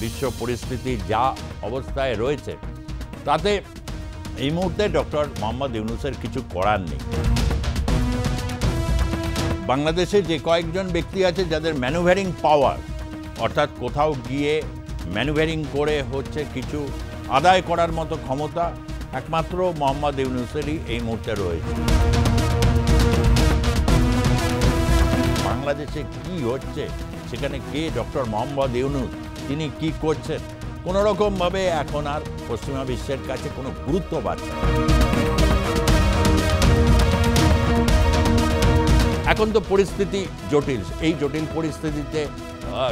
বিশ্ব পরিস্থিতি যা অবস্থায় রয়েছে তাতে এই মুহূর্তে ডক্টর মোহাম্মদ ইউনূসের কিছু করার নেই। বাংলাদেশে যে কয়েকজন ব্যক্তি আছে যাদের ম্যানুভ্যারিং পাওয়ার, অর্থাৎ কোথাও গিয়ে ম্যানুভ্যারিং করে হচ্ছে কিছু আদায় করার মতো ক্ষমতা একমাত্র মোহাম্মদ ইউনূসেরই এই মুহূর্তে রয়েছে। বাংলাদেশে কি হচ্ছে, সেখানে কে ডক্টর মোহাম্মদ ইউনূস, তিনি কি করছেন, কোনো রকমভাবে এখন আর পশ্চিমা বিশ্বের কাছে কোনো গুরুত্ব পাচ্ছে না। এখন তো পরিস্থিতি জটিল। এই জটিল পরিস্থিতিতে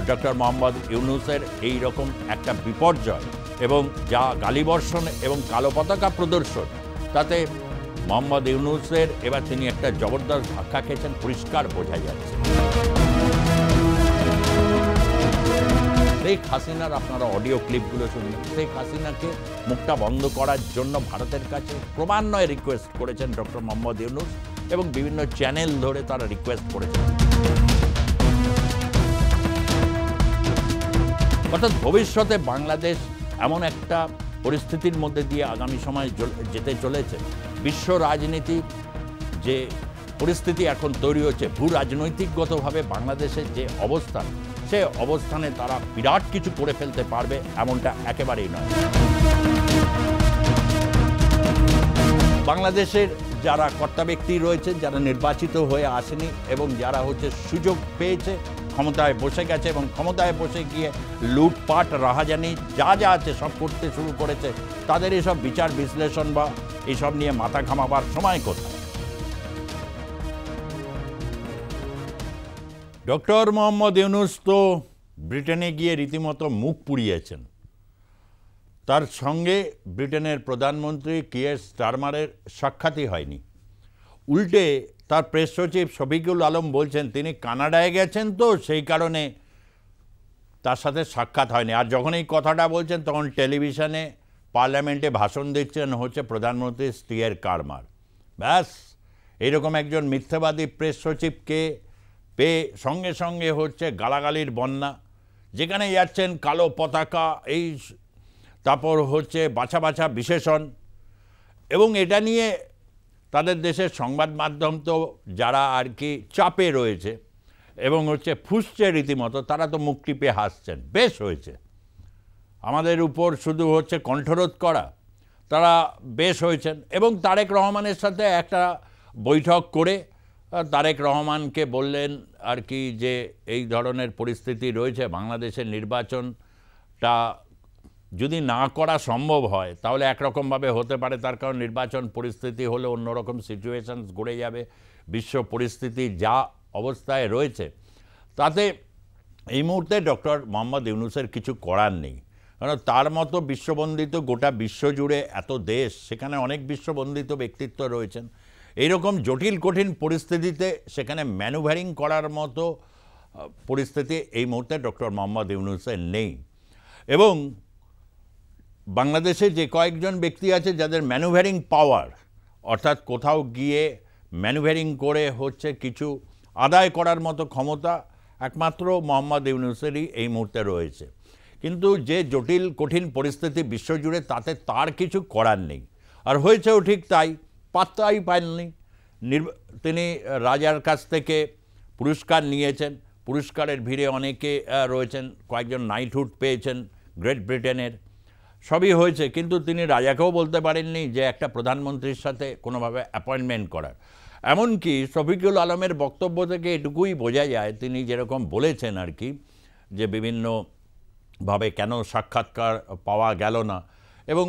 ডক্টর মোহাম্মদ ইউনূসের এই রকম একটা বিপর্যয় এবং যা গালিবর্ষণ এবং কালো পতাকা প্রদর্শন, তাতে মোহাম্মদ ইউনূসের এবার তিনি একটা জবরদস্ত ধাক্কা খেয়েছেন, পরিষ্কার বোঝা যাচ্ছে। শেখ হাসিনার আপনারা অডিও ক্লিপগুলো শুনলেন। শেখ হাসিনাকে মুখটা বন্ধ করার জন্য ভারতের কাছে ক্রমান্বয়ে রিকোয়েস্ট করেছেন ডক্টর মোহাম্মদ ইউনূস এবং বিভিন্ন চ্যানেল ধরে তারা রিকোয়েস্ট করেছেন। অর্থাৎ ভবিষ্যতে বাংলাদেশ এমন একটা পরিস্থিতির মধ্যে দিয়ে আগামী সময় যেতে চলেছে, বিশ্ব রাজনীতি যে পরিস্থিতি এখন তৈরি হচ্ছে, ভূ রাজনৈতিকগতভাবে বাংলাদেশের যে অবস্থান, সে অবস্থানে তারা বিরাট কিছু করে ফেলতে পারবে এমনটা একেবারেই নয়। বাংলাদেশের যারা কর্তা ব্যক্তি রয়েছেন, যারা নির্বাচিত হয়ে আসেনি এবং যারা হচ্ছে সুযোগ পেয়েছে, ক্ষমতায় বসে গেছে এবং ক্ষমতায় বসে গিয়ে লুটপাট রাহাজানি যা যা আছে সব করতে শুরু করেছে, তাদের এসব বিচার বিশ্লেষণ বা এইসব নিয়ে মাথা ঘামাবার সময় কোথায়? ডক্টর মোহাম্মদ ইউনূস তো ব্রিটেনে গিয়ে রীতিমতো মুখ পুড়িয়েছেন। তার সঙ্গে ব্রিটেনের প্রধানমন্ত্রী কিয়ার স্টারমারের সাক্ষাৎই হয়নি। উল্টে তার প্রেস সচিব শফিকুল আলম বলছেন তিনি কানাডায় গেছেন, তো সেই কারণে তার সাথে সাক্ষাৎ হয়নি। আর যখন এই কথাটা বলছেন তখন টেলিভিশনে পার্লামেন্টে ভাষণ দিচ্ছেন হচ্ছে প্রধানমন্ত্রী স্টিয়ার কারমার। ব্যাস, এইরকম একজন মিথ্যাবাদী প্রেস সচিবকে পেয়ে সঙ্গে সঙ্গে হচ্ছে গালাগালির বন্যা। যেখানে যাচ্ছেন কালো পতাকা, এই তারপর হচ্ছে বাছা বাছা বিশেষণ, এবং এটা নিয়ে তাদের দেশের সংবাদ মাধ্যম তো যারা আর কি চাপে রয়েছে এবং হচ্ছে ফুঁসছে রীতিমতো, তারা তো মুখ টিপে হাসছেন। বেশ হয়েছে, আমাদের উপর শুধু হচ্ছে কণ্ঠরোধ করা, তারা বেশ হয়েছেন। এবং তারেক রহমানের সাথে একটা বৈঠক করে তারেক রহমানকে বললেন আর কি যে এই ধরনের পরিস্থিতি রয়েছে, বাংলাদেশের নির্বাচনটা যদি না করা সম্ভব হয় তাহলে একরকমভাবে হতে পারে, তার কারণ নির্বাচন পরিস্থিতি হলে অন্যরকম সিচুয়েশনস গড়ে যাবে। বিশ্ব পরিস্থিতি যা অবস্থায় রয়েছে তাতে এই মুহূর্তে ডক্টর মোহাম্মদ ইউনূসের কিছু করার নেই। কারণ তার মতো বিশ্ববন্দিত গোটা বিশ্বজুড়ে এত দেশ, সেখানে অনেক বিশ্ববন্দিত ব্যক্তিত্ব রয়েছেন। এইরকম জটিল কঠিন পরিস্থিতিতে সেখানে ম্যানুভ্যারিং করার মতো পরিস্থিতি এই মুহূর্তে ডক্টর মোহাম্মদ ইউনূসের নেই। এবং বাংলাদেশে যে কয়েকজন ব্যক্তি আছে যাদের ম্যানুভ্যারিং পাওয়ার, অর্থাৎ কোথাও গিয়ে ম্যানুভ্যারিং করে হচ্ছে কিছু আদায় করার মতো ক্ষমতা একমাত্র মোহাম্মদ ইউনূসেরই এই মুহূর্তে রয়েছে। কিন্তু যে জটিল কঠিন পরিস্থিতি বিশ্বজুড়ে, তাতে তার কিছু করার নেই। আর হয়েছেও ঠিক তাই, পাত্তাই পাননি। তিনি রাজার কাছ থেকে পুরস্কার নিয়েছেন, পুরস্কারের ভিড়ে অনেকে রয়েছেন, কয়েকজন নাইটহুড পেয়েছেন গ্রেট ব্রিটেনের, সবই হয়েছে, কিন্তু তিনি রাজাকেও বলতে পারেননি যে একটা প্রধানমন্ত্রীর সাথে কোনোভাবে অ্যাপয়েন্টমেন্ট করার। এমনকি শফিকুল আলমের বক্তব্য থেকে এটুকুই বোঝা যায়, তিনি যেরকম বলেছেন আর কি যে বিভিন্নভাবে কেন সাক্ষাৎকার পাওয়া গেল না, এবং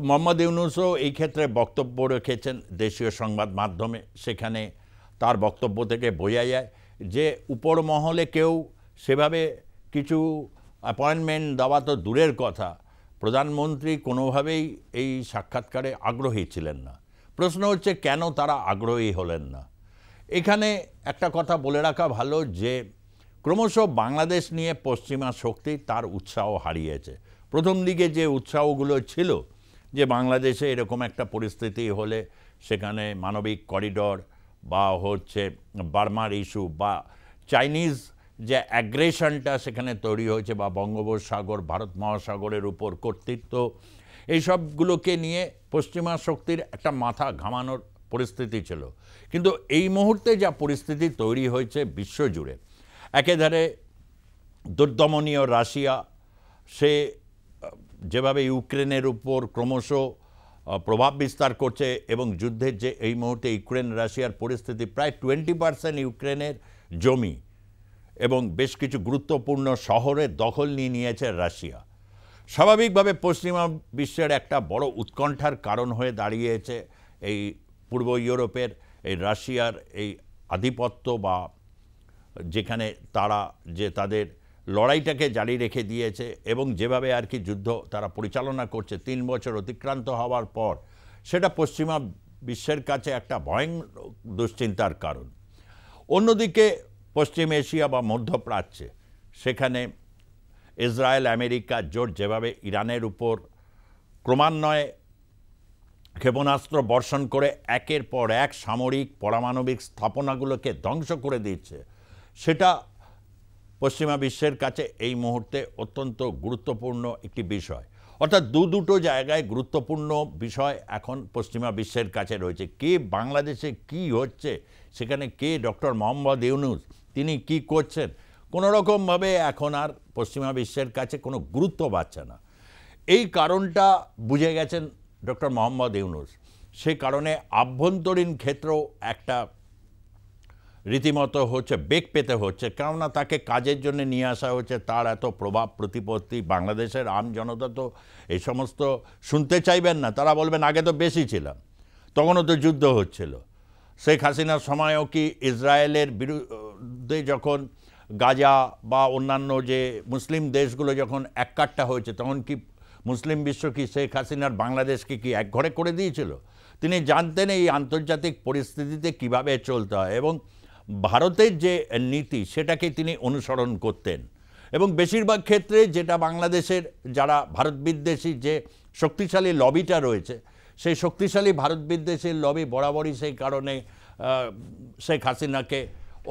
মোহাম্মদ ইউনূসও এই ক্ষেত্রে বক্তব্য রেখেছেন দেশীয় সংবাদ মাধ্যমে। সেখানে তার বক্তব্য থেকে বোঝা যায় যে উপর মহলে কেউ সেভাবে কিছু অ্যাপয়েন্টমেন্ট দেওয়া তো দূরের কথা, প্রধানমন্ত্রী কোনোভাবেই এই সাক্ষাৎকারে আগ্রহী ছিলেন না। প্রশ্ন হচ্ছে কেন তারা আগ্রহী হলেন না। এখানে একটা কথা বলে রাখা ভালো যে ক্রমশ বাংলাদেশ নিয়ে পশ্চিমা শক্তি তার উৎসাহ হারিয়েছে। প্রথম দিকে যে উৎসাহগুলো ছিল যে বাংলাদেশে এরকম একটা পরিস্থিতি হলে সেখানে মানবিক করিডর বা হচ্ছে বার্মার ইস্যু বা চাইনিজ যে অ্যাগ্রেশনটা সেখানে তৈরি হয়েছে বা বঙ্গোপসাগর ভারত মহাসাগরের উপর কর্তৃত্ব, এই সবগুলোকে নিয়ে পশ্চিমা শক্তির একটা মাথা ঘামানোর পরিস্থিতি ছিল। কিন্তু এই মুহূর্তে যা পরিস্থিতি তৈরি হয়েছে বিশ্বজুড়ে, একেধারে দুর্দমনীয় রাশিয়া, সে যেভাবে ইউক্রেনের উপর ক্রমশ প্রভাব বিস্তার করছে এবং যুদ্ধের যে এই মুহূর্তে ইউক্রেন রাশিয়ার পরিস্থিতি, প্রায় 20% ইউক্রেনের জমি এবং বেশ কিছু গুরুত্বপূর্ণ শহরের দখল নিয়ে নিয়েছে রাশিয়া। স্বাভাবিকভাবে পশ্চিমা বিশ্বের একটা বড় উৎকণ্ঠার কারণ হয়ে দাঁড়িয়েছে এই পূর্ব ইউরোপের এই রাশিয়ার এই আধিপত্য, বা যেখানে তারা যে তাদের লড়াইটাকে জারি রেখে দিয়েছে এবং যেভাবে আর কি যুদ্ধ তারা পরিচালনা করছে 3 বছর অতিক্রান্ত হওয়ার পর, সেটা পশ্চিমা বিশ্বের কাছে একটা ভয়ঙ্কর দুশ্চিন্তার কারণ। অন্যদিকে পশ্চিম এশিয়া বা মধ্যপ্রাচ্যে, সেখানে ইসরায়েল আমেরিকা জোট যেভাবে ইরানের উপর ক্রমান্বয়ে ক্ষেপণাস্ত্র বর্ষণ করে একের পর এক সামরিক পারমাণবিক স্থাপনাগুলোকে ধ্বংস করে দিচ্ছে, সেটা পশ্চিমা বিশ্বের কাছে এই মুহূর্তে অত্যন্ত গুরুত্বপূর্ণ একটি বিষয়। অর্থাৎ দুটো জায়গায় গুরুত্বপূর্ণ বিষয় এখন পশ্চিমা বিশ্বের কাছে রয়েছে। কে বাংলাদেশে কি হচ্ছে, সেখানে কে ডক্টর মোহাম্মদ ইউনূস তিনি কি করছেন, কোনো রকমভাবে এখন আর পশ্চিমা বিশ্বের কাছে কোনো গুরুত্ব পাচ্ছে না। এই কারণটা বুঝে গেছেন ডক্টর মোহাম্মদ ইউনূস। সে কারণে আভ্যন্তরীণ ক্ষেত্রেও একটা রীতিমতো হচ্ছে বেগ পেতে হচ্ছে, কেননা তাকে কাজের জন্য নিয়ে আসা হচ্ছে। তার এত প্রভাব প্রতিপত্তি, বাংলাদেশের আম জনতা তো এই সমস্ত শুনতে চাইবেন না। তারা বলবেন আগে তো বেশি ছিলাম, তখনও তো যুদ্ধ হচ্ছিল। শেখ হাসিনার সময়ও কি ইসরায়েলের বিরুদ্ধে যখন গাজা বা অন্যান্য যে মুসলিম দেশগুলো যখন এককাট্টা হয়েছে, তখন কি মুসলিম বিশ্ব কি শেখ হাসিনার বাংলাদেশকে কি একঘরে করে দিয়েছিল? তিনি জানতেন এই আন্তর্জাতিক পরিস্থিতিতে কিভাবে চলতে হয় এবং ভারতের যে নীতি সেটাকে তিনি অনুসরণ করতেন। এবং বেশিরভাগ ক্ষেত্রে যেটা বাংলাদেশের যারা ভারত বিদ্বেষী যে শক্তিশালী লবিটা রয়েছে, সেই শক্তিশালী ভারত বিদ্বেষী লবি বরাবরই সেই কারণে শেখ হাসিনাকে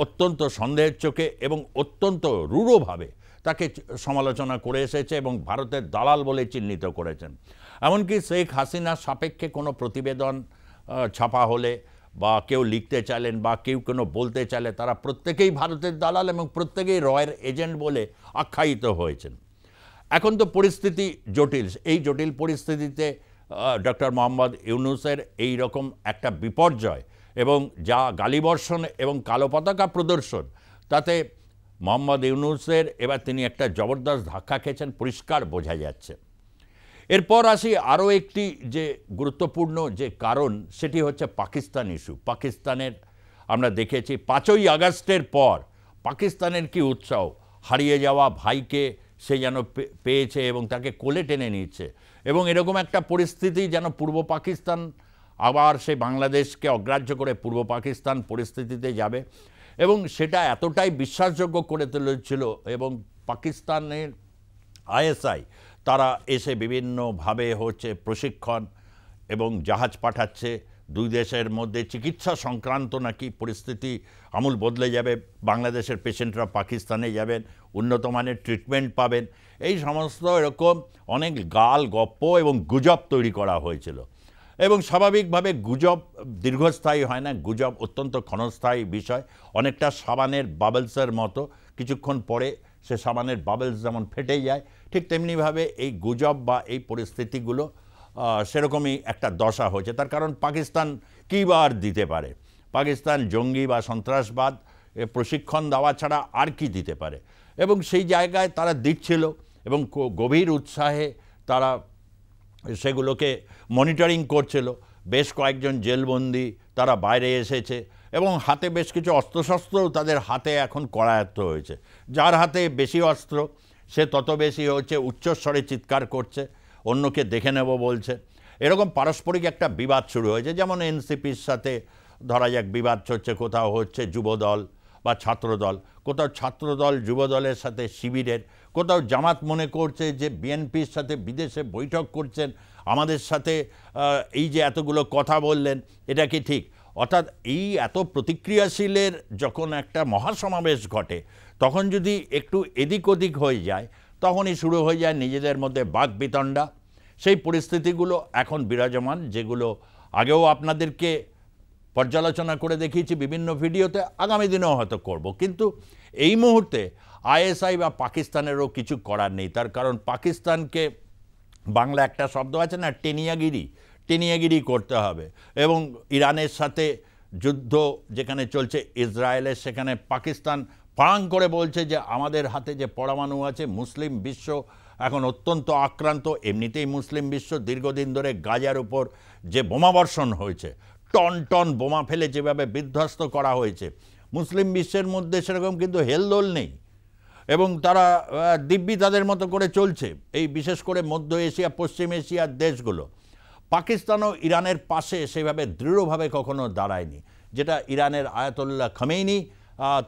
অত্যন্ত সন্দেহের চোখে এবং অত্যন্ত রূঢ়ভাবে তাকে সমালোচনা করে এসেছে এবং ভারতের দালাল বলে চিহ্নিত করেছেন। এমনকি শেখ হাসিনা সাপেক্ষে কোনো প্রতিবেদন ছাপা হলে বা কেউ লিখতে চাইলেন বা কেউ কোনো বলতে চাইলে, তারা প্রত্যেকেই ভারতের দালাল এবং প্রত্যেকেই রয়ের এজেন্ট বলে আখ্যায়িত হয়েছেন। এখন তো পরিস্থিতি জটিল। এই জটিল পরিস্থিতিতে ডক্টর মোহাম্মদ ইউনূসের এই রকম একটা বিপর্যয় এবং যা গালিবর্ষণ এবং কালো পতাকা প্রদর্শন, তাতে মোহাম্মদ ইউনূসের এবার তিনি একটা জবরদস্ত ধাক্কা খেয়েছেন, পরিষ্কার বোঝা যাচ্ছে। এরপর আসি আরও একটি যে গুরুত্বপূর্ণ যে কারণ, সেটি হচ্ছে পাকিস্তান ইস্যু। পাকিস্তানের আমরা দেখেছি 5ই আগস্টের পর পাকিস্তানের কি উৎসাহ, হারিয়ে যাওয়া ভাইকে সে যেন পেয়েছে এবং তাকে কোলে টেনে নিচ্ছে। এবং এরকম একটা পরিস্থিতি যেন পূর্ব পাকিস্তান আবার সে বাংলাদেশকে অগ্রাহ্য করে পূর্ব পাকিস্তান পরিস্থিতিতে যাবে, এবং সেটা এতটাই বিশ্বাসযোগ্য করে তুলেছিল। এবং পাকিস্তানের আইএসআই তারা এসে বিভিন্নভাবে হচ্ছে প্রশিক্ষণ এবং জাহাজ পাঠাচ্ছে। দুই দেশের মধ্যে চিকিৎসা সংক্রান্ত নাকি পরিস্থিতি আমূল বদলে যাবে, বাংলাদেশের পেশেন্টরা পাকিস্তানে যাবেন, উন্নত মানের ট্রিটমেন্ট পাবেন। এই সমস্ত এরকম অনেক গাল গপ্প এবং গুজব তৈরি করা হয়েছিল। এবং স্বাভাবিকভাবে গুজব দীর্ঘস্থায়ী হয় না, গুজব অত্যন্ত ক্ষণস্থায়ী বিষয়। অনেকটা সাবানের বাবলসের মতো, কিছুক্ষণ পরে সে সাবানের বাবলস যেমন ফেটে যায়, ঠিক তেমনিভাবে এই গুজব বা এই পরিস্থিতিগুলো সেরকমই একটা দশা হয়েছে। তার কারণ পাকিস্তান কী বা আর দিতে পারে? পাকিস্তান জঙ্গি বা সন্ত্রাসবাদ প্রশিক্ষণ দেওয়া ছাড়া আর কি দিতে পারে? এবং সেই জায়গায় তারা দিচ্ছিল এবং গভীর উৎসাহে তারা সেগুলোকে মনিটরিং করছিল। বেশ কয়েকজন জেলবন্দি তারা বাইরে এসেছে এবং হাতে বেশ কিছু অস্ত্রশস্ত্রও তাদের হাতে এখন করায়ত্ত হয়েছে। যার হাতে বেশি অস্ত্র সে তত বেশি হচ্ছে উচ্চস্বরে চিৎকার করছে, অন্যকে দেখে নেব বলছে। এরকম পারস্পরিক একটা বিবাদ শুরু হয়েছে। যেমন এনসিপির সাথে ধরা যাক বিবাদ হচ্ছে, কোথাও হচ্ছে যুবদল বা ছাত্রদল, কোথাও ছাত্রদল যুবদলের সাথে শিবিরের, কোথাও জামাত মনে করছে যে বিএনপির সাথে বিদেশে বৈঠক করছেন, আমাদের সাথে এই যে এতগুলো কথা বললেন এটা কি ঠিক? অর্থাৎ এই এত প্রতিক্রিয়াশীলের যখন একটা মহাসমাবেশ ঘটে, তখন যদি একটু এদিক ওদিক হয়ে যায় তখনই শুরু হয়ে যায় নিজেদের মধ্যে বাকবিতণ্ডা। সেই পরিস্থিতিগুলো এখন বিরাজমান, যেগুলো আগেও আপনাদেরকে পর্যালোচনা করে দেখিয়েছি বিভিন্ন ভিডিওতে, আগামী দিনেও হয়তো করব। কিন্তু এই মুহূর্তে আইএসআই বা পাকিস্তানেরও কিছু করার নেই। তার কারণ পাকিস্তানকে বাংলা একটা শব্দ আছে না, টেনিয়াগিরি করতে হবে। এবং ইরানের সাথে যুদ্ধ যেখানে চলছে ইসরায়েলের, সেখানে পাকিস্তান ফাঁং করে বলছে যে আমাদের হাতে যে পরমাণু আছে, মুসলিম বিশ্ব এখন অত্যন্ত আক্রান্ত। এমনিতেই মুসলিম বিশ্ব দীর্ঘদিন ধরে গাজার উপর যে বোমাবর্ষণ হয়েছে, টন টন বোমা ফেলে যেভাবে বিধ্বস্ত করা হয়েছে, মুসলিম বিশ্বের মধ্যে সেরকম কিন্তু হেলদোল নেই এবং তারা দিব্যি তাদের মতো করে চলছে। এই বিশেষ করে মধ্য এশিয়া, পশ্চিম এশিয়ার দেশগুলো। পাকিস্তানও ইরানের পাশে সেভাবে দৃঢ়ভাবে কখনো দাঁড়ায়নি, যেটা ইরানের আয়াতুল্লাহ খামেনি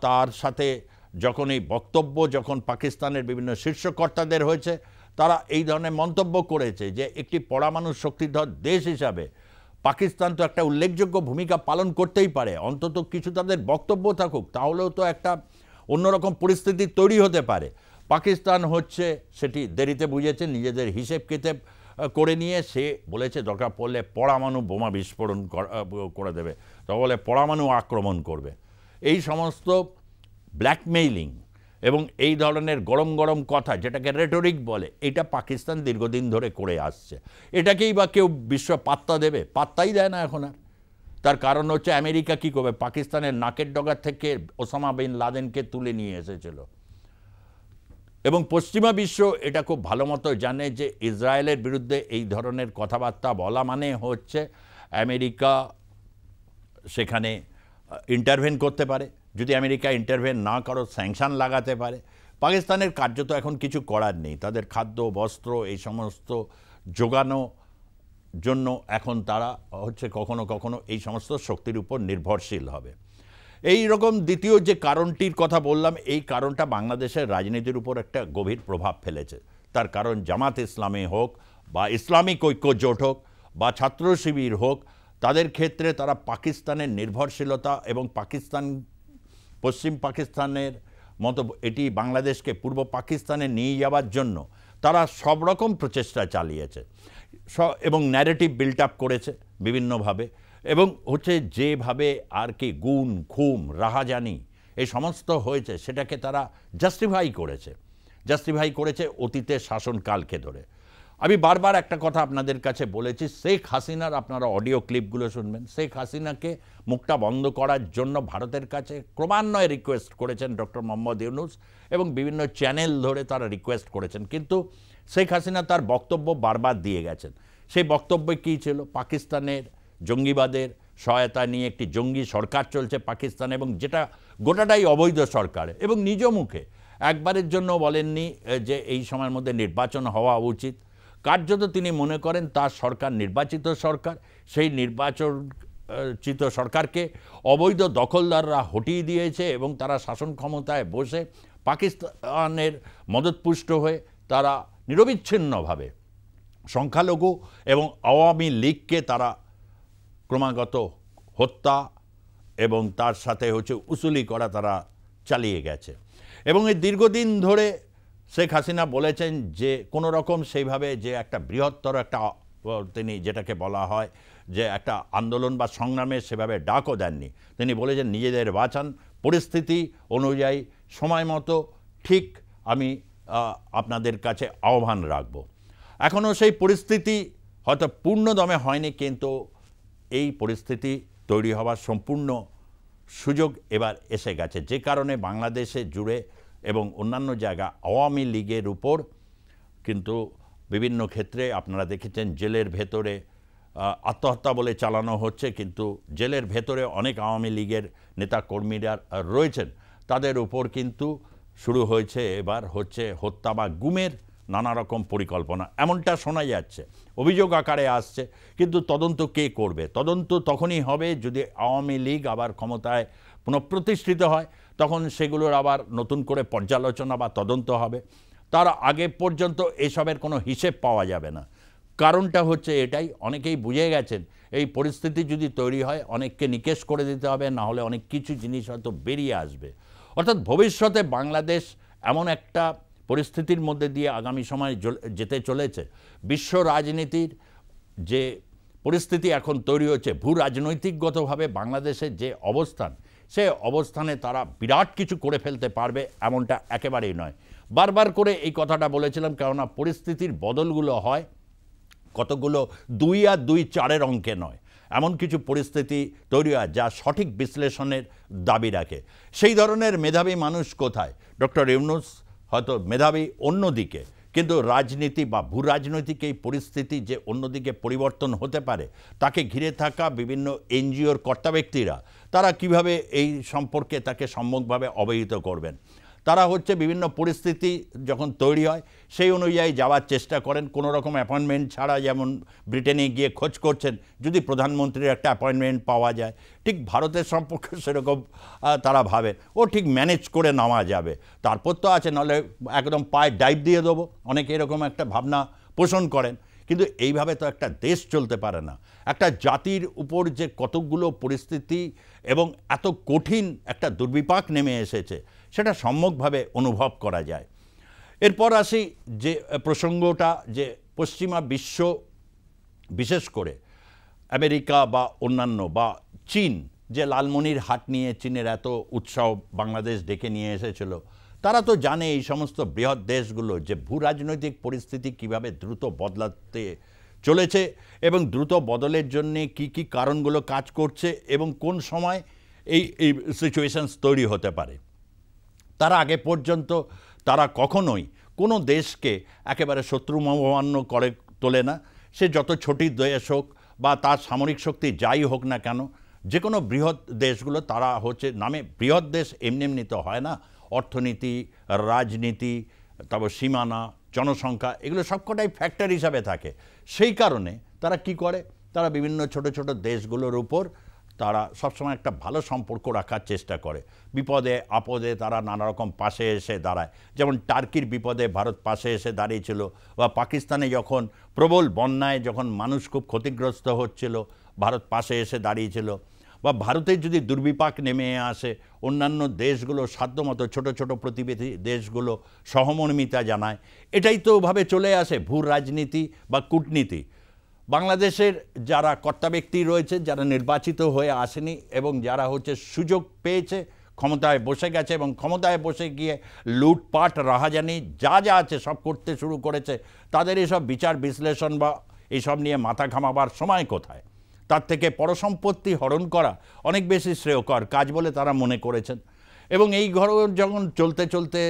তার সাথে যখন এই বক্তব্য যখন পাকিস্তানের বিভিন্ন শীর্ষকর্তাদের হয়েছে, তারা এই ধরনের মন্তব্য করেছে যে একটি পরমাণু শক্তিধর দেশ হিসাবে পাকিস্তান তো একটা উল্লেখযোগ্য ভূমিকা পালন করতেই পারে, অন্তত কিছু তাদের বক্তব্য থাকুক, তাহলেও তো একটা অন্যরকম পরিস্থিতি তৈরি হতে পারে। পাকিস্তান হচ্ছে সেটি দেরিতে বুঝেছে, নিজেদের হিসেব কিতাব করে নিয়ে সে বলেছে দরকার পড়লে পরমাণু বোমা বিস্ফোরণ করে দেবে, তবে বলে পরমাণু আক্রমণ করবে। এই সমস্ত ব্ল্যাকমেইলিং এবং এই ধরনের গরম গরম কথা, যেটাকে রেটরিক বলে, এটা পাকিস্তান দীর্ঘদিন ধরে করে আসছে। এটাকেই বা কেউ বিশ্ব পাত্তা দেবে? পাত্তাই দেয় না এখন আর। তার কারণ হচ্ছে আমেরিকা কী করবে? পাকিস্তানের নাকের ডগা থেকে ওসামা বিন লাদেনকে তুলে নিয়ে এসেছিল এবং পশ্চিমা বিশ্ব এটা খুব ভালো মতো জানে যে ইসরায়েলের বিরুদ্ধে এই ধরনের কথাবার্তা বলা মানে হচ্ছে আমেরিকা সেখানে ইন্টারভেন করতে পারে। যদি আমেরিকা ইন্টারভেন না করো, স্যাংশন লাগাতে পারে। পাকিস্তানের কার্যত এখন কিছু করার নেই, তাদের খাদ্য, বস্ত্র এই সমস্ত যোগানো জন্য এখন তারা হচ্ছে কখনো কখনো এই সমস্ত শক্তির উপর নির্ভরশীল হবে। এই রকম দ্বিতীয় যে কারণটির কথা বললাম, এই কারণটা বাংলাদেশের রাজনীতির উপর একটা গভীর প্রভাব ফেলেছে। তার কারণ জামাত ইসলামী হোক বা ইসলামিক ঐক্য জোট হোক বা ছাত্র শিবির হোক, তাদের ক্ষেত্রে তারা পাকিস্তানের নির্ভরশীলতা এবং পাকিস্তান, পশ্চিম পাকিস্তানের মতো এটি বাংলাদেশকে পূর্ব পাকিস্তানে নিয়ে যাওয়ার জন্য তারা সব রকম প্রচেষ্টা চালিয়েছে এবং ন্যারেটিভ বিল্ট আপ করেছে বিভিন্নভাবে। এবং হচ্ছে যেভাবে আর কি গুম, খুম, রাহাজানি এই সমস্ত হয়েছে, সেটাকে তারা জাস্টিফাই করেছে অতীতের শাসনকালকে ধরে। আমি বারবার একটা কথা আপনাদের কাছে বলেছি, শেখ হাসিনার, আপনারা অডিও ক্লিপগুলো শুনবেন, শেখ হাসিনাকে মুখটা বন্ধ করার জন্য ভারতের কাছে ক্রমান্বয়ে রিকোয়েস্ট করেছেন ডক্টর মোহাম্মদ ইউনূস এবং বিভিন্ন চ্যানেল ধরে তারা রিকোয়েস্ট করেছেন, কিন্তু শেখ হাসিনা তার বক্তব্য বারবার দিয়ে গেছেন। সেই বক্তব্যে কী ছিল? পাকিস্তানের জঙ্গিবাদের সহায়তা নিয়ে একটি জঙ্গি সরকার চলছে পাকিস্তানে এবং যেটা গোটাটাই অবৈধ সরকার, এবং নিজ মুখে একবারের জন্য বলেননি যে এই সময়ের মধ্যে নির্বাচন হওয়া উচিত। কার্যত তিনি মনে করেন তার সরকার নির্বাচিত সরকার, সেই নির্বাচিত সরকারকে অবৈধ দখলদাররা হটিয়ে দিয়েছে এবং তারা শাসন ক্ষমতায় বসে পাকিস্তানের মদতপুষ্ট হয়ে তারা নিরবিচ্ছিন্নভাবে সংখ্যালঘু এবং আওয়ামী লীগকে তারা ক্রমাগত হত্যা এবং তার সাথে হচ্ছে উসুলি করা তারা চালিয়ে গেছে। এবং এই দীর্ঘদিন ধরে শেখ হাসিনা বলেছেন যে কোনো রকম সেইভাবে যে একটা বৃহত্তর একটা তিনি যেটাকে বলা হয় যে একটা আন্দোলন বা সংগ্রামের সেভাবে ডাকও দেননি। তিনি বলেছেন নিজেদের বাঁচান, পরিস্থিতি অনুযায়ী সময় মতো ঠিক আমি আপনাদের কাছে আহ্বান রাখব। এখনও সেই পরিস্থিতি হয়তো পূর্ণদমে হয়নি, কিন্তু এই পরিস্থিতি তৈরি হওয়ার সম্পূর্ণ সুযোগ এবার এসে গেছে, যে কারণে বাংলাদেশে জুড়ে এবং অন্যান্য জায়গা আওয়ামী লীগের উপর কিন্তু বিভিন্ন ক্ষেত্রে আপনারা দেখেছেন জেলের ভেতরে আত্মহত্যা বলে চালানো হচ্ছে, কিন্তু জেলের ভেতরে অনেক আওয়ামী লীগের নেতাকর্মীরা রয়েছেন, তাদের উপর কিন্তু শুরু হয়েছে এবার হচ্ছে হত্যা বা গুমের নানা রকম পরিকল্পনা, এমনটা শোনা যাচ্ছে, অভিযোগ আকারে আসছে। কিন্তু তদন্ত কে করবে? তদন্ত তখনই হবে যদি আওয়ামী লীগ আবার ক্ষমতায় পুনঃপ্রতিষ্ঠিত হয়, তখন সেগুলোর আবার নতুন করে পর্যালোচনা বা তদন্ত হবে। তার আগে পর্যন্ত এসবের কোনো হিসেব পাওয়া যাবে না। কারণটা হচ্ছে এটাই, অনেকেই বুঝে গেছেন এই পরিস্থিতি যদি তৈরি হয় অনেককে নিকেশ করে দিতে হবে, না হলে অনেক কিছু জিনিস হয়তো বেরিয়ে আসবে। অর্থাৎ ভবিষ্যতে বাংলাদেশ এমন একটা পরিস্থিতির মধ্যে দিয়ে আগামী সময় যেতে চলেছে, বিশ্ব রাজনীতির যে পরিস্থিতি এখন তৈরি হচ্ছে, ভূ রাজনৈতিকগতভাবে বাংলাদেশের যে অবস্থান, সে অবস্থানে তারা বিরাট কিছু করে ফেলতে পারবে এমনটা একেবারেই নয়। বারবার করে এই কথাটা বলেছিলাম, কেননা পরিস্থিতির বদলগুলো হয় কতগুলো 2 আর 2 4-এর অঙ্কে নয়, এমন কিছু পরিস্থিতি তৈরি হয় যা সঠিক বিশ্লেষণের দাবি রাখে। সেই ধরনের মেধাবী মানুষ কোথায়? ডক্টর ইউনূস হয়তো মেধাবী অন্যদিকে, কিন্তু রাজনীতি বা ভূ রাজনৈতিক এই পরিস্থিতি যে অন্যদিকে পরিবর্তন হতে পারে, তাকে ঘিরে থাকা বিভিন্ন এনজিওর কর্তা ব্যক্তিরা তারা কিভাবে এই সম্পর্কে তাকে সম্যকভাবে অবহিত করবেন? তারা হচ্ছে বিভিন্ন পরিস্থিতি যখন তৈরি হয় সেই অনুযায়ী যাওয়ার চেষ্টা করেন, কোনো রকম অ্যাপয়েন্টমেন্ট ছাড়া। যেমন ব্রিটেনে গিয়ে খোঁজ করছেন যদি প্রধানমন্ত্রীর একটা অ্যাপয়েন্টমেন্ট পাওয়া যায়, ঠিক ভারতের সম্পর্কে সেরকম তারা ভাবেন ও ঠিক ম্যানেজ করে নেওয়া যাবে, তারপর তো আছে, নাহলে একদম পায়ে ডাইভ দিয়ে দেবো, অনেকে এরকম একটা ভাবনা পোষণ করেন। কিন্তু এইভাবে তো একটা দেশ চলতে পারে না। একটা জাতির উপর যে কতকগুলো পরিস্থিতি এবং এত কঠিন একটা দুর্বিপাক নেমে এসেছে, সেটা সম্যকভাবে অনুভব করা যায়। এরপর আসি যে প্রসঙ্গটা, যে পশ্চিমা বিশ্ব, বিশেষ করে আমেরিকা বা অন্যান্য বা চীন, যে লালমনির হাট নিয়ে চীনের এত উৎসাহ বাংলাদেশ ডেকে নিয়ে এসেছিল, তারা তো জানে এই সমস্ত বৃহৎ দেশগুলো যে ভূ রাজনৈতিক পরিস্থিতি কিভাবে দ্রুত বদলাতে চলেছে এবং দ্রুত বদলের জন্যে কি কি কারণগুলো কাজ করছে এবং কোন সময় এই সিচুয়েশনস তৈরি হতে পারে। তারা আগে পর্যন্ত তারা কখনোই কোনো দেশকে একেবারে শত্রুমহান্ন করে তোলে না, সে যত ছোটি দেশ হোক বা তার সামরিক শক্তি যাই হোক না কেন। যে কোনো বৃহৎ দেশগুলো তারা হচ্ছে নামে বৃহৎ দেশ, এমনি এমনি তো হয় না। অর্থনীতি, রাজনীতি, তারপর সীমানা, জনসংখ্যা, এগুলো সবকটাই ফ্যাক্টর হিসাবে থাকে। সেই কারণে তারা কি করে, তারা বিভিন্ন ছোট ছোট দেশগুলোর উপর তারা সবসময় একটা ভালো সম্পর্ক রাখার চেষ্টা করে। বিপদে আপদে তারা নানা রকম পাশে এসে দাঁড়ায়। যেমন টার্কির বিপদে ভারত পাশে এসে দাঁড়িয়েছিল, বা পাকিস্তানে যখন প্রবল বন্যায় যখন মানুষ খুব ক্ষতিগ্রস্ত হচ্ছিল, ভারত পাশে এসে দাঁড়িয়েছিল। বা ভারতের যদি দুর্বিপাক নেমে আসে, অন্যান্য দেশগুলো সাধ্যমতো ছোট ছোট প্রতিবেশী দেশগুলো সহমর্মিতা জানায়। এটাই তো ভাবে চলে আসে ভূ রাজনীতি বা কূটনীতি। বাংলাদেশের যারা কর্তা ব্যক্তি রয়েছে, যারা নির্বাচিত হয়ে আসেনি এবং যারা হচ্ছে সুযোগ পেয়েছে, ক্ষমতায় বসে গেছে এবং ক্ষমতায় বসে গিয়ে লুটপাট, রাহাজানি যা যা আছে সব করতে শুরু করেছে, তাদের এসব বিচার বিশ্লেষণ বা এসব নিয়ে মাথা ঘামাবার সময় কোথায়? তার থেকে পরসম্পত্তি হরণ করা অনেক বেশি শ্রেয়কর কাজ বলে তারা মনে করেছেন। এবং এই ঘর যখন চলতে চলতে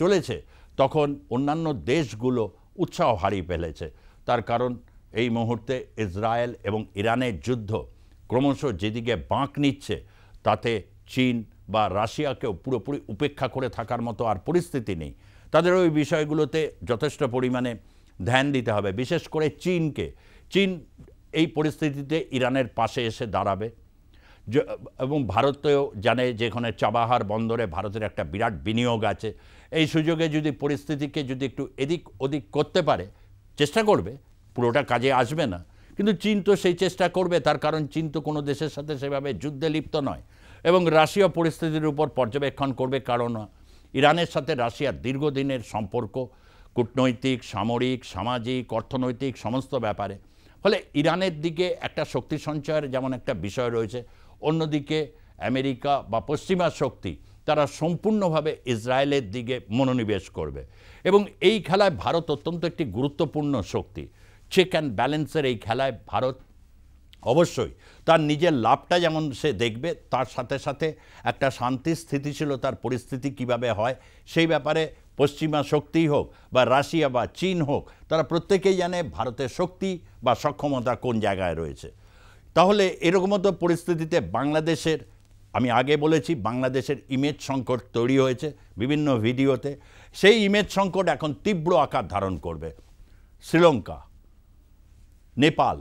চলেছে, তখন অন্যান্য দেশগুলো উৎসাহ হারিয়ে ফেলেছে। তার কারণ এই মুহূর্তে ইসরায়েল এবং ইরানের যুদ্ধ ক্রমশ যেদিকে বাঁক নিচ্ছে, তাতে চীন বা রাশিয়াকেও পুরোপুরি উপেক্ষা করে থাকার মতো আর পরিস্থিতি নেই। তাদের ওই বিষয়গুলোতে যথেষ্ট পরিমাণে ধ্যান দিতে হবে, বিশেষ করে চীনকে। চীন এই পরিস্থিতিতে ইরানের পাশে এসে দাঁড়াবে। এবং ভারতেও জানে যেখানে চাবাহার বন্দরে ভারতের একটা বিরাট বিনিয়োগ আছে, এই সুযোগে যদি পরিস্থিতিকে যদি একটু এদিক ওদিক করতে পারে, চেষ্টা করবে, পুরোটা কাজে আসবে না, কিন্তু চীন তো সেই চেষ্টা করবে। তার কারণ চীন তো কোনো দেশের সাথে সেভাবে যুদ্ধে লিপ্ত নয়। এবং রাশিয়া পরিস্থিতির উপর পর্যবেক্ষণ করবে, কারণ ইরানের সাথে রাশিয়ার দীর্ঘদিনের সম্পর্ক, কূটনৈতিক, সামরিক, সামাজিক, অর্থনৈতিক সমস্ত ব্যাপারে। ফলে ইরানের দিকে একটা শক্তি সঞ্চয়ের যেমন একটা বিষয় রয়েছে, অন্যদিকে আমেরিকা বা পশ্চিমা শক্তি তারা সম্পূর্ণভাবে ইসরায়েলের দিকে মনোনিবেশ করবে। এবং এই খেলায় ভারত অত্যন্ত একটি গুরুত্বপূর্ণ শক্তি। চেক অ্যান্ড ব্যালেন্সের এই খেলায় ভারত অবশ্যই তার নিজের লাভটা যেমন সে দেখবে, তার সাথে সাথে একটা শান্তি স্থিতিশীলতার পরিস্থিতি কিভাবে হয় সেই ব্যাপারে পশ্চিমা শক্তিই হোক বা রাশিয়া বা চীন হোক, তারা প্রত্যেকেই জানে ভারতের শক্তি বা সক্ষমতা কোন জায়গায় রয়েছে। তাহলে এরকম মতো পরিস্থিতিতে বাংলাদেশের, আমি আগে বলেছি, বাংলাদেশের ইমেজ সংকট তৈরি হয়েছে বিভিন্ন ভিডিওতে। সেই ইমেজ সংকট এখন তীব্র আকার ধারণ করবে। শ্রীলঙ্কা, নেপাল,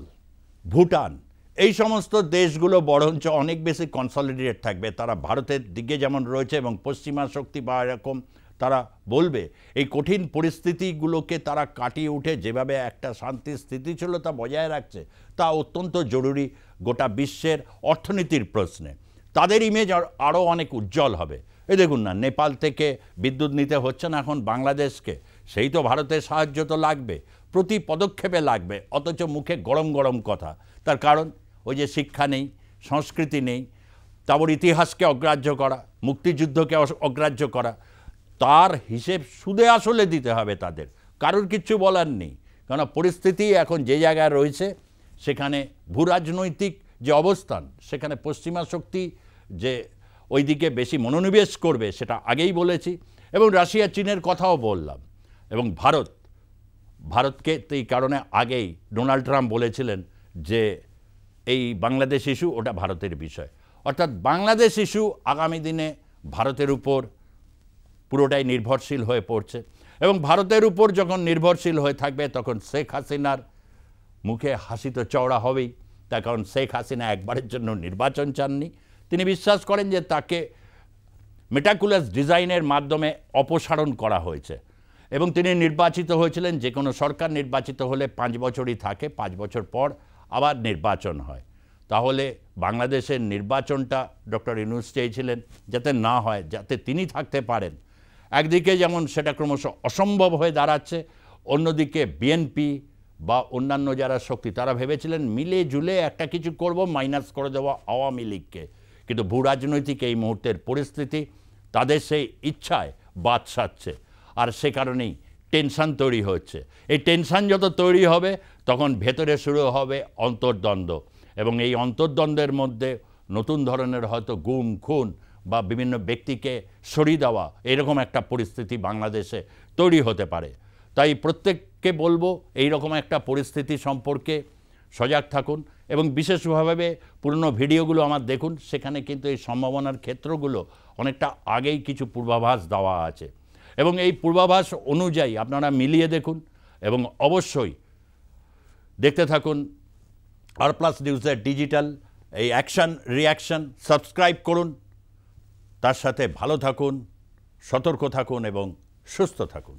ভুটান, এই সমস্ত দেশগুলো বরঞ্চ অনেক বেশি কনসলিডেটেড থাকবে। তারা ভারতের দিকে যেমন রয়েছে এবং পশ্চিমা শক্তি বা এরকম তারা বলবে এই কঠিন পরিস্থিতিগুলোকে তারা কাটিয়ে উঠে যেভাবে একটা শান্তি স্থিতিশীলতা বজায় রাখছে, তা অত্যন্ত জরুরি গোটা বিশ্বের অর্থনীতির প্রশ্নে। তাদের ইমেজ আরও অনেক উজ্জ্বল হবে। এই দেখুন না, নেপাল থেকে বিদ্যুৎ নিতে হচ্ছে না এখন বাংলাদেশকে, সেই তো ভারতের সাহায্য তো লাগবে, প্রতি পদক্ষেপে লাগবে, অথচ মুখে গরম গরম কথা। তার কারণ ওই যে শিক্ষা নেই, সংস্কৃতি নেই, তারপর ইতিহাসকে অগ্রাহ্য করা, মুক্তিযুদ্ধকে অগ্রাহ্য করা, তার হিসেব সুদে আসলে দিতে হবে তাদের, কারোর কিচ্ছু বলার নেই। কেননা পরিস্থিতি এখন যে জায়গায় রয়েছে, সেখানে ভূরাজনৈতিক যে অবস্থান, সেখানে পশ্চিমা শক্তি যে ওইদিকে বেশি মনোনিবেশ করবে সেটা আগেই বলেছি, এবং রাশিয়া চীনের কথাও বললাম। এবং ভারতকে তো এই কারণে আগেই ডোনাল্ড ট্রাম্প বলেছিলেন যে এই বাংলাদেশ ইস্যু ওটা ভারতের বিষয়, অর্থাৎ বাংলাদেশ ইস্যু আগামী দিনে ভারতের উপর পুরোটাই নির্ভরশীল হয়ে পড়ছে। এবং ভারতের উপর যখন নির্ভরশীল হয়ে থাকবে, তখন শেখ হাসিনার মুখে হাসি তো চওড়া হবেই। তার কারণ শেখ হাসিনা একবারের জন্য নির্বাচন চাননি, তিনি বিশ্বাস করেন যে তাকে মেটাকুলাস ডিজাইনের মাধ্যমে অপসারণ করা হয়েছে, এবং তিনি নির্বাচিত হয়েছিলেন। যে কোনো সরকার নির্বাচিত হলে 5 বছরই থাকে, 5 বছর পর আবার নির্বাচন হয়। তাহলে বাংলাদেশের নির্বাচনটা ডক্টর ইউনূস চেয়েছিলেন যাতে না হয়, যাতে তিনি থাকতে পারেন। একদিকে যেমন সেটা ক্রমশ অসম্ভব হয়ে দাঁড়াচ্ছে, অন্যদিকে বিএনপি বা অন্যান্য যারা শক্তি, তারা ভেবেছিলেন মিলে জুলে একটা কিছু করব, মাইনাস করে দেওয়া আওয়ামী লীগকে। কিন্তু ভূ রাজনৈতিক এই মুহূর্তের পরিস্থিতি তাদের সেই ইচ্ছায় বাদ সাধছে, আর সে কারণেই টেনশন তৈরি হচ্ছে। এই টেনশন যত তৈরি হবে, তখন ভেতরে শুরু হবে অন্তর্দ্বন্দ্ব, এবং এই অন্তর্দ্বন্দ্বের মধ্যে নতুন ধরনের হয়তো গুম খুন বা বিভিন্ন ব্যক্তিকে সরিয়ে দেওয়া, এরকম একটা পরিস্থিতি বাংলাদেশে তৈরি হতে পারে। তাই প্রত্যেককে বলবো এই রকম একটা পরিস্থিতি সম্পর্কে সজাগ থাকুন, এবং বিশেষভাবে পুরনো ভিডিওগুলো আমার দেখুন, সেখানে কিন্তু এই সম্ভাবনার ক্ষেত্রগুলো অনেকটা আগেই কিছু পূর্বাভাস দেওয়া আছে, এবং এই পূর্বাভাস অনুযায়ী আপনারা মিলিয়ে দেখুন, এবং অবশ্যই দেখতে থাকুন আর+ নিউজের ডিজিটাল এই অ্যাকশন রিয়াকশন। সাবস্ক্রাইব করুন, তার সাথে ভালো থাকুন, সতর্ক থাকুন এবং সুস্থ থাকুন।